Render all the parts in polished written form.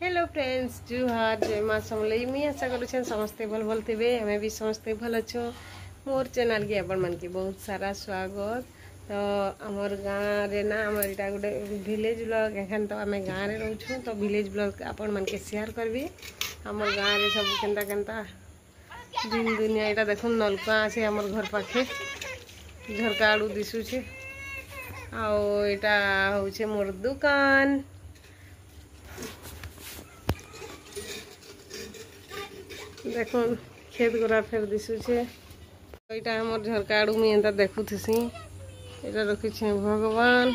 Hello friends जुहार जय माँ समलई मुई आशा करुछन समस्ते भल भल थे हमें भी समस्ते भल अच्छो मोर चैनल के आपण मन के बहुत सारा स्वागत। तो आमर गाँव रे ना आमर इटा गोटे विलेज ब्लॉग एखन तो आम गाँव रे रहूँ तो विलेज ब्लॉग आपण मन के शेयर करबी। आमर गाँव रे सब केनता केनता दिन दुनिया इटा देखुन नलका आछे आमर घर पाखे झरका आड़ू दिशुछे आओ इटा होछे मोर दुकान। देखो खेत गुरा फेर दिशुचे यहाँ मोर झरका आड़ू मुझे एंता देखुथी यहाँ रखी भगवान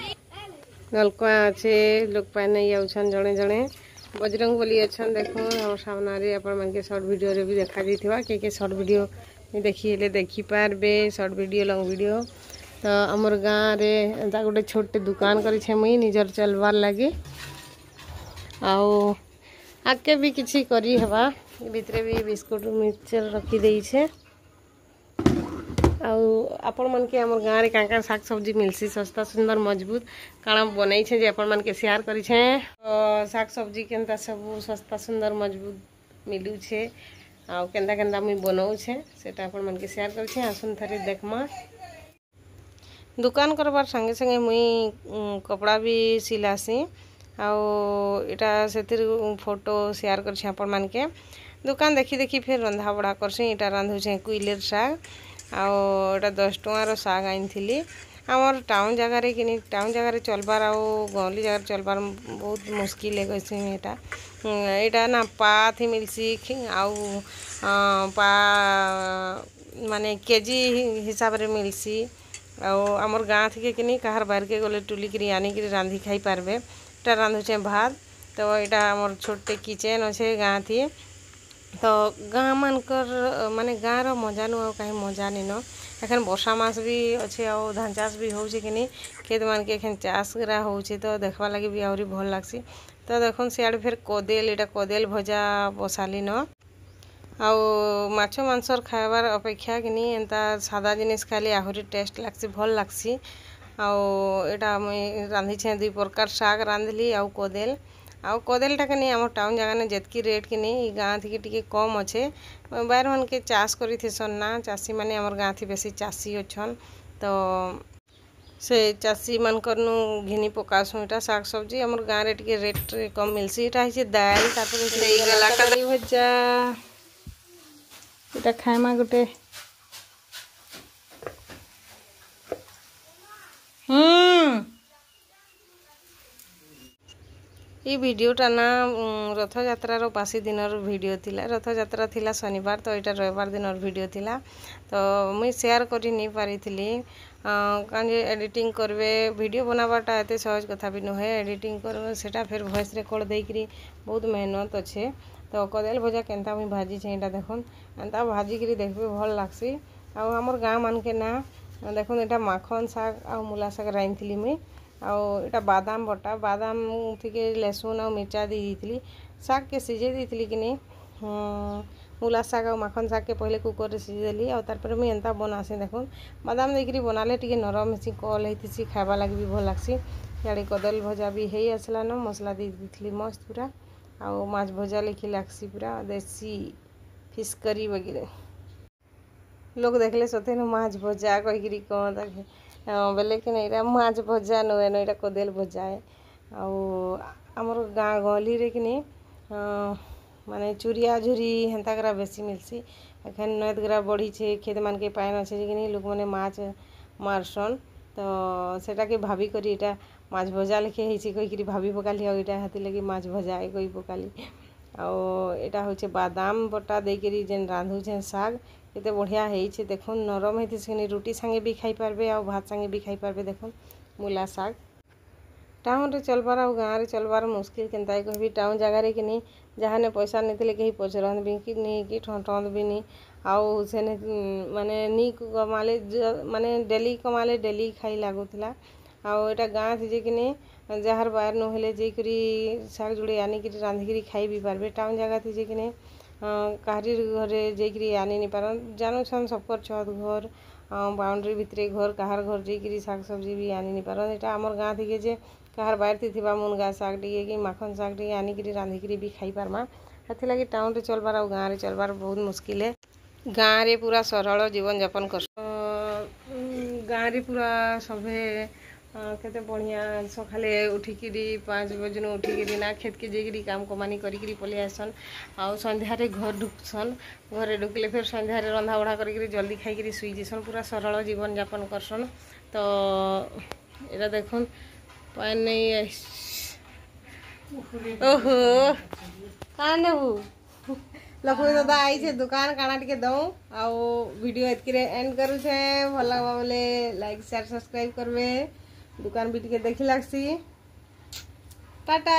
नलका अच्छे लोक पाने जाऊन जड़े जड़े बजरंग बली अच्छन देखो हम सामने आपण मन के शॉर्ट वीडियो रे भी देखा जाइथिबा के शॉर्ट वीडियो देखिए देखी पारबे शॉर्ट वीडियो लॉन्ग वीडियो। तो आमर गाँव रे एंता गोटे छोटे दुकान करी मुई निजर चलवार लगे आओ आगे भी किसी करी हवा भितरे भी बिस्कुट मिक्सचर रखी देई छे आपण मन के हमर गाँव रे काका साग सब्जी मिलसी सस्ता सुंदर मजबूत काना बनई छे जे आपण मन के शेयर करी छे। साग सब्जी केनता सब सस्ता सुंदर मजबूत मिलू छे आ केनता केनता मुई बनाऊ छे सेटा आपण मन के शेयर करी छे आसुन थरे देखमा। दुकान करबार संगे संगे मुई कपड़ा भी सिलासी आटा से फोटो शेयर कर आपण मान के दुकान देखी देखी फिर रंधा बड़ा करसी इटा रांधुचे कुइलेर साग आटा 10 टंकार साग आनी आमर टाउन जगार कि टाउन जगार चलबार गली जगार चलबार बहुत मुश्किल है कैसे यहाँ ना पा थी मिलसी आउ पा माने केजी हिसाब रे मिलसी आमर गाँव थी कि कहार बाहर के गले टुलिकी आनिक रांधि खाई पारबे इटा रांधुचे भात। तो यहाँ आमर छोटे किचेन अच्छे गाँव थी तो गाँ मानकर माने गाँव रो मजा नु कहीं मजा नहीं न एखन वर्षा मास भी अच्छे आ धान चाष भी हो खेत मान के एखन चाष करा हो तो देखवा लगे भी आहरी भल लागसी। तो देखुन सियाड़े फिर कदेल इटा कदेल भजा बसाली न माछ मांसर खाइबार अपेक्षा कि एंता सादा जिनिस खाली आहरी टेस्ट लागसी भल लागसी। आटा मुई रांधीछे 2 प्रकार साग रांधली कदेलटा के आम टाउन जगह जितकी रेट कि गाँव थी टी कम अच्छे बाहर मन के चाष करिथेसन ना चाषी माने आमर गाँव थी बेसी चाषी अच्छन तो से चाषी मानकर घिनी पकासु इटा साग सब्जी आमर गाँव रे टी रेट कम मिलसी इटा है दाल तापर भजा इटा खाइमा गोटे ये वीडियोटा ना रथ यात्रार बासी दिन वीडियो थिला रथ यात्रा थिला शनिवार तो यहाँ रविवार दिन वीडियो थिला तो मुई शेयर करी नहीं पारी कहीं एडिटिंग करबे वीडियो बनावाटा एते सहज कथा भी नुहे एडिटिंग करबे सेटा फिर वॉइस रिकॉर्ड देकरी बहुत मेहनत अच्छे। तो कदेल भजा केनता मुई भाजी छे एटा देखुन एंता भाजिकी देखबे भल लागसी आमर गाँव मान के ना देखुन एटा माखन साग आ मूला साग रांधली मुई आटा बादाम बटा बादाम थी लहसुन और मिर्चा दी साग के सीझे दी कि मूला साग और माखन साग के पहले कुकर सीझेली और तार मुझे एंता बनासी देखुन बादाम देकरी बनाले टी नरम हेसी कल होती खाइबा लगे भी भल लागसी। इे कदल भजा भी हो आसला न मसला दी दी मस्त पूरा आउ माछ भजा लिखी लागसी पूरा देसी फिश करी वगैरह लोग देखले सते न माछ भजा कहीकि कह बेले कि नहीं माछ भजा नुहे न यहाँ कदेल भजा है आमर गाँ गली रे कि माने चूरिया झुरी हेन्ता करा बेसी मिलसी एखन नद गरा बढ़ी छे खेत मान के पाइन अच्छे कि लोक मैंने माछ मारसन तो सेटा के भाभी करी इटा माछ भजा लिखे होती कहीकि भाभी पकाली आटा हाथी लगे माछ भजा है कही पकाली आटा हूँ बादाम बटा देकरी जेन रांधुछे साग केते बढ़िया है देखुन नरम है रुटी संगे भी खाई पारबे आ भात संगे भी खाई पारबे देखुन मूला साग। टाउन रे चलबार आ गाँव रे चलबार मुश्किल केनता कहबी टाउन जगार कि जहाँ पैसा नहीं कहीं पचरंद भी कि नहीं कि ठंटंद भी नहीं आउ से माने नी कमाले माने डेली कमाले डेली खाई लगुला आटा गाँव थी कि जार बाहर नहेले जेकरी साग जुड़े आनिक रांधिकी खाई भी पारबे टाउन जगह थी कि कहारी घरे जेकरी आनी नहीं पार जानून सबकर छत घर बाउंड्री भितरे घर कहार घर जेकरी साग सब्जी भी आनी नहीं पार यहाँ आमर गाँव थी जे कहार बाहर थी मुनगा शाग टे कि माखन शाग टे आनिकी रांधिकी भी खाई पार्मा से टाउन रे चलबार और गाँव रे चलबार बहुत मुश्किल है। गाँव रे पूरा सरल जीवन यापन कर गाँव रे पूरा सभे केते बढ़िया सकाले उठिकी 5 बजे उठिकी ना खेत के जाइए काम कमानी करी पलि आसन आउ संध्यारे घर ढुकसन घरे ढुकले फिर संध्यारे रंधा बढ़ा करी जल्दी खाई शुई जीसन पूरा सरल जीवन यापन करसन। तो एटा देखुन पान नहीं ओहो कहाँ नेबू लक्ष्मी दादा आई छे दुकान काना टिके दऊ आउ वीडियो एतकी एंड करू छे भल लगा बोले लाइक शेयर सब्सक्राइब करबे दुकान भी टिके देखी लागसी टाटा।